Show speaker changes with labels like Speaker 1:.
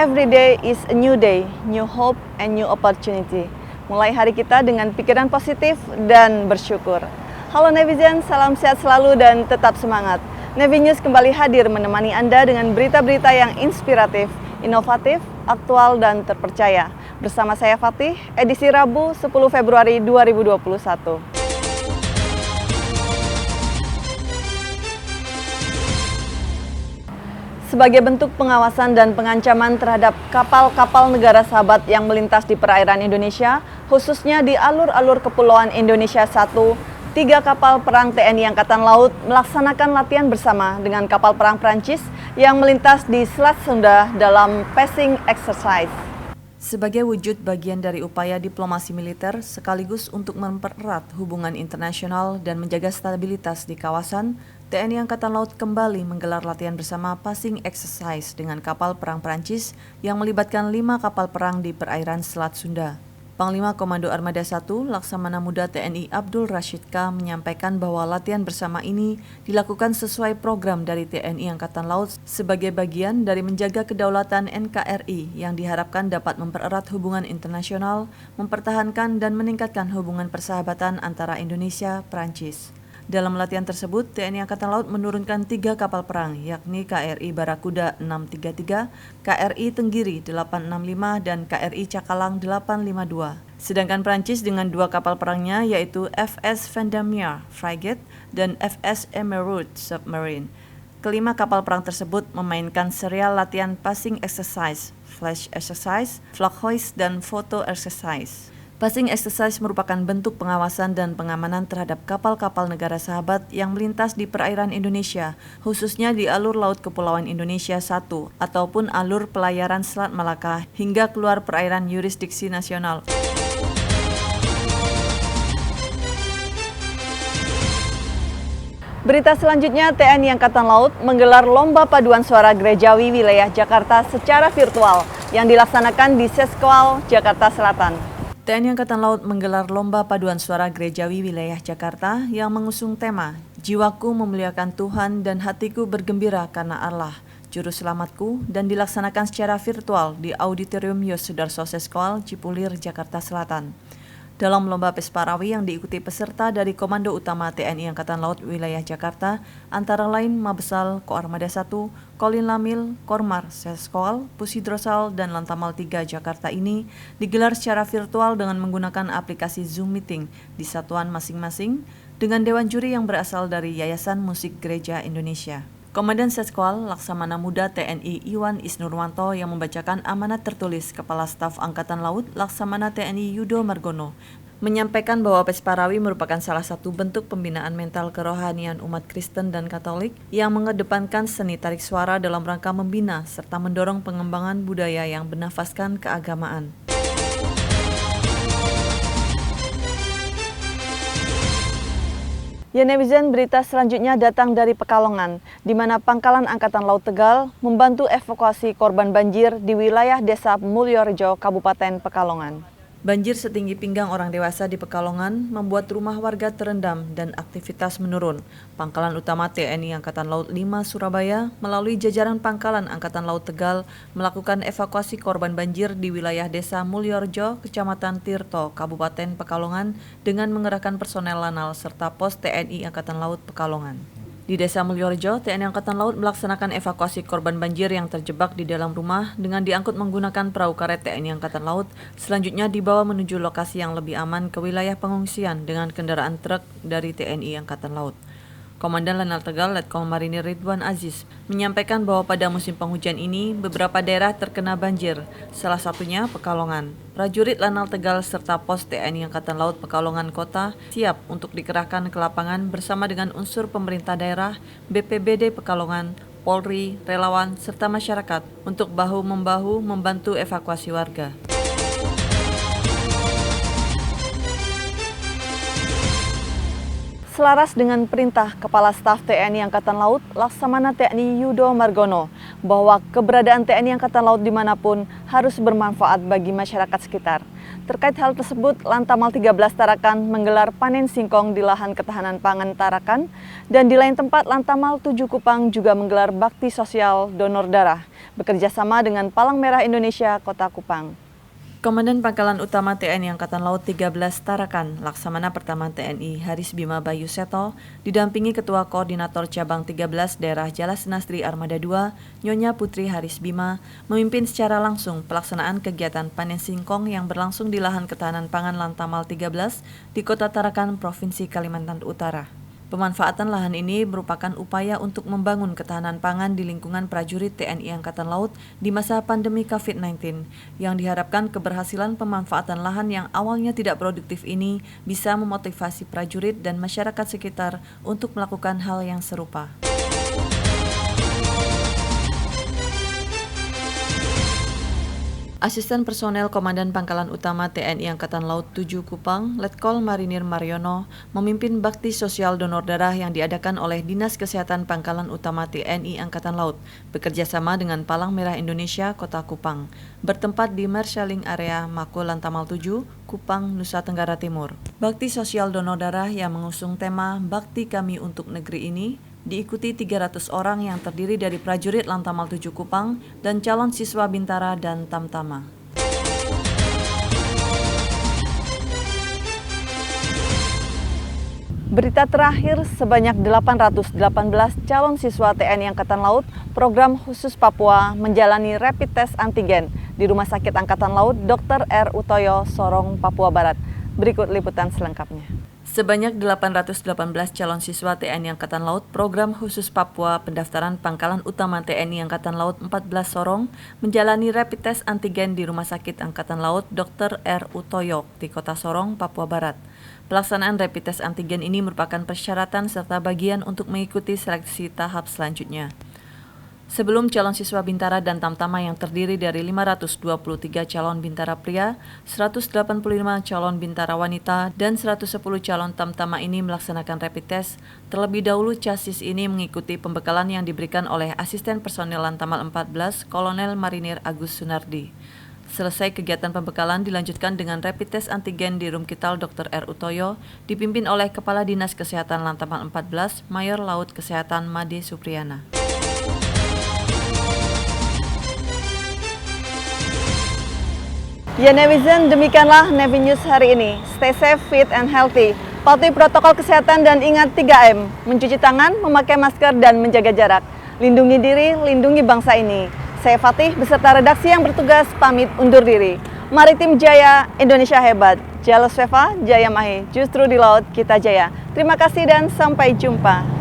Speaker 1: Every day is a new day, new hope and new opportunity. Mulai hari kita dengan pikiran positif dan bersyukur. Halo Nevizen, salam sehat selalu dan tetap semangat. Nevi News kembali hadir menemani Anda dengan berita-berita yang inspiratif, inovatif, aktual dan terpercaya. Bersama saya Fatih, edisi Rabu 10 Februari 2021. Sebagai bentuk pengawasan dan pengancaman terhadap kapal-kapal negara sahabat yang melintas di perairan Indonesia, khususnya di alur-alur Kepulauan Indonesia 1, 3 kapal perang TNI Angkatan Laut melaksanakan latihan bersama dengan kapal perang Prancis yang melintas di Selat Sunda dalam passing exercise. Sebagai wujud bagian dari upaya diplomasi militer sekaligus untuk mempererat hubungan internasional dan menjaga stabilitas di kawasan, TNI Angkatan Laut kembali menggelar latihan bersama passing exercise dengan kapal perang Prancis yang melibatkan 5 kapal perang di perairan Selat Sunda. Panglima Komando Armada 1 Laksamana Muda TNI Abdul Rashid K. menyampaikan bahwa latihan bersama ini dilakukan sesuai program dari TNI Angkatan Laut sebagai bagian dari menjaga kedaulatan NKRI yang diharapkan dapat mempererat hubungan internasional, mempertahankan dan meningkatkan hubungan persahabatan antara Indonesia, Prancis. Dalam latihan tersebut, TNI Angkatan Laut menurunkan 3 kapal perang, yakni KRI Barakuda 633, KRI Tenggiri 865, dan KRI Cakalang 852. Sedangkan Prancis dengan 2 kapal perangnya yaitu FS Vendémiaire Frigate dan FS Emeraude Submarine. Kelima kapal perang tersebut memainkan serial latihan passing exercise, flash exercise, flag hoist, dan photo exercise. Passing exercise merupakan bentuk pengawasan dan pengamanan terhadap kapal-kapal negara sahabat yang melintas di perairan Indonesia, khususnya di alur Laut Kepulauan Indonesia 1 ataupun alur pelayaran Selat Malaka hingga keluar perairan yurisdiksi nasional. Berita selanjutnya, TNI Angkatan Laut menggelar Lomba Paduan Suara Gerejawi Wilayah Jakarta secara virtual yang dilaksanakan di Seskwal, Jakarta Selatan. TNI Angkatan Laut menggelar Lomba Paduan Suara Gerejawi Wilayah Jakarta yang mengusung tema Jiwaku Memuliakan Tuhan dan Hatiku Bergembira Karena Allah, Juru Selamatku, dan dilaksanakan secara virtual di Auditorium Yosudarso Seskwal, Cipulir, Jakarta Selatan. Dalam lomba Pesparawi yang diikuti peserta dari Komando Utama TNI Angkatan Laut Wilayah Jakarta, antara lain Mabesal Koarmada 1, Kolin Lamil, Kormar Seskwal, Pusidrosal, dan Lantamal 3 Jakarta ini digelar secara virtual dengan menggunakan aplikasi Zoom Meeting di satuan masing-masing dengan Dewan Juri yang berasal dari Yayasan Musik Gereja Indonesia. Komandan Seskwal Laksamana Muda TNI Iwan Isnurwanto yang membacakan amanat tertulis Kepala Staf Angkatan Laut Laksamana TNI Yudo Margono menyampaikan bahwa Pesparawi merupakan salah satu bentuk pembinaan mental kerohanian umat Kristen dan Katolik yang mengedepankan seni tarik suara dalam rangka membina serta mendorong pengembangan budaya yang bernafaskan keagamaan. Ya Nevizen, berita selanjutnya datang dari Pekalongan, di mana Pangkalan Angkatan Laut Tegal membantu evakuasi korban banjir di wilayah Desa Mulyorejo, Kabupaten Pekalongan. Banjir setinggi pinggang orang dewasa di Pekalongan membuat rumah warga terendam dan aktivitas menurun. Pangkalan Utama TNI Angkatan Laut 5 Surabaya melalui jajaran Pangkalan Angkatan Laut Tegal melakukan evakuasi korban banjir di wilayah Desa Mulyorejo, Kecamatan Tirto, Kabupaten Pekalongan dengan mengerahkan personel lanal serta pos TNI Angkatan Laut Pekalongan. Di Desa Mulyorejo, TNI Angkatan Laut melaksanakan evakuasi korban banjir yang terjebak di dalam rumah dengan diangkut menggunakan perahu karet TNI Angkatan Laut, selanjutnya dibawa menuju lokasi yang lebih aman ke wilayah pengungsian dengan kendaraan truk dari TNI Angkatan Laut. Komandan Lanal Tegal Letkol Marinir Ridwan Aziz menyampaikan bahwa pada musim penghujan ini beberapa daerah terkena banjir, salah satunya Pekalongan. Prajurit Lanal Tegal serta pos TNI Angkatan Laut Pekalongan Kota siap untuk dikerahkan ke lapangan bersama dengan unsur pemerintah daerah, BPBD Pekalongan, Polri, relawan, serta masyarakat untuk bahu-membahu membantu evakuasi warga. Selaras dengan perintah Kepala Staf TNI Angkatan Laut Laksamana TNI Yudo Margono bahwa keberadaan TNI Angkatan Laut dimanapun harus bermanfaat bagi masyarakat sekitar. Terkait hal tersebut, Lantamal 13 Tarakan menggelar panen singkong di lahan ketahanan pangan Tarakan Dan di lain tempat, Lantamal 7 Kupang juga menggelar bakti sosial donor darah, bekerja sama dengan Palang Merah Indonesia Kota Kupang. Komandan Pangkalan Utama TNI Angkatan Laut 13 Tarakan, Laksamana Pertama TNI Haris Bima Bayu Seto, didampingi Ketua Koordinator Cabang 13 Daerah Jala Senastri Armada 2, Nyonya Putri Haris Bima, memimpin secara langsung pelaksanaan kegiatan panen singkong yang berlangsung di lahan ketahanan pangan Lantamal 13 di Kota Tarakan, Provinsi Kalimantan Utara. Pemanfaatan lahan ini merupakan upaya untuk membangun ketahanan pangan di lingkungan prajurit TNI Angkatan Laut di masa pandemi COVID-19, yang diharapkan keberhasilan pemanfaatan lahan yang awalnya tidak produktif ini bisa memotivasi prajurit dan masyarakat sekitar untuk melakukan hal yang serupa. Asisten Personel Komandan Pangkalan Utama TNI Angkatan Laut 7 Kupang, Letkol Marinir Mariono, memimpin bakti sosial donor darah yang diadakan oleh Dinas Kesehatan Pangkalan Utama TNI Angkatan Laut, bekerja sama dengan Palang Merah Indonesia Kota Kupang, bertempat di Marshalling Area Mako Lantamal 7, Kupang, Nusa Tenggara Timur. Bakti sosial donor darah yang mengusung tema Bakti Kami untuk Negeri ini diikuti 300 orang yang terdiri dari prajurit Lantamal 7 Kupang dan calon siswa Bintara dan Tamtama. Berita terakhir, sebanyak 818 calon siswa TNI Angkatan Laut program khusus Papua menjalani rapid test antigen di Rumah Sakit Angkatan Laut Dr. R. Utoyo, Sorong, Papua Barat. Berikut liputan selengkapnya. Sebanyak 818 calon siswa TNI Angkatan Laut program khusus Papua pendaftaran Pangkalan Utama TNI Angkatan Laut 14 Sorong menjalani rapid test antigen di Rumah Sakit Angkatan Laut Dr. R. Utoyo di Kota Sorong, Papua Barat. Pelaksanaan rapid test antigen ini merupakan persyaratan serta bagian untuk mengikuti seleksi tahap selanjutnya. Sebelum calon siswa Bintara dan Tamtama yang terdiri dari 523 calon Bintara pria, 185 calon Bintara wanita, dan 110 calon Tamtama ini melaksanakan rapid test, terlebih dahulu casis ini mengikuti pembekalan yang diberikan oleh Asisten Personel Lantamal 14, Kolonel Marinir Agus Sunardi. Selesai kegiatan pembekalan dilanjutkan dengan rapid test antigen di Rumkital Dr. R. Utoyo, dipimpin oleh Kepala Dinas Kesehatan Lantamal 14, Mayor Laut Kesehatan Made Supriyana. Ya Nevizen, demikianlah Nevi News hari ini. Stay safe, fit, and healthy. Patuhi protokol kesehatan dan ingat 3M, mencuci tangan, memakai masker, dan menjaga jarak. Lindungi diri, lindungi bangsa ini. Saya Fatih beserta redaksi yang bertugas pamit undur diri. Maritim Jaya, Indonesia hebat. Jalo Seva, Jaya Mahi, justru di laut kita jaya. Terima kasih dan sampai jumpa.